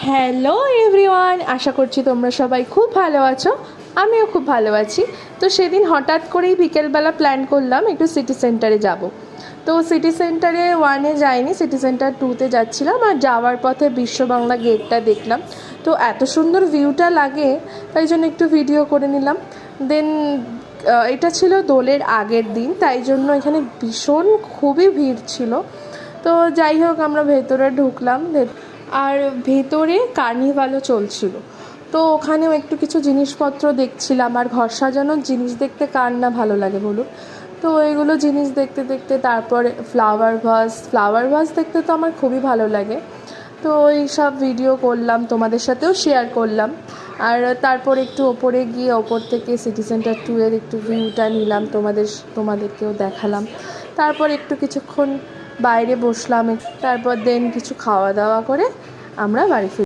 Hello everyone, আশা করছি তোমরা সবাই খুব ভালো আছো। আমিও খুব ভালো আছি। তো সেদিন হঠাৎ করেই বিকেলবেলা প্ল্যান করলাম একটু সিটি সেন্টারে যাব। তো সিটি সেন্টারে 1-এ যাইনি, সিটি সেন্টার 2-তে যাচ্ছিলাম। আর যাওয়ার পথে বিশ্ব বাংলা গেটটা দেখলাম। তো এত সুন্দর ভিউটা লাগে, তাই জন্য একটু ভিডিও করে নিলাম। দেন এটা ছিল দোলের আগের দিন, তাই জন্য এখানে ভীষণ খুবই ভিড় ছিল। তো যাই হোক, আমরা ভেতরে ঢুকলাম। আর ভেতরে কার্নিভালও চলছিল। তো ওখানেও একটু কিছু জিনিসপত্র দেখছিলাম। আর ঘর সাজানোর জিনিস দেখতে কার না ভালো লাগে বলুন। তো এইগুলো জিনিস দেখতে দেখতে তারপরে ফ্লাওয়ার ভাস দেখতে তো আমার খুবই ভালো লাগে। তো ওই সব ভিডিও করলাম, তোমাদের সাথেও শেয়ার করলাম। আর তারপর একটু ওপরে গিয়ে ওপর থেকে সিটি সেন্টার 2-এর একটু ভিউটা নিলাম, তোমাদেরকেও দেখালাম। তারপর একটু কিছুক্ষণ বাইরে বসলাম, তারপর দেন কিছু খাওয়া দাওয়া করে আমরা বাড়ি ফিরলাম।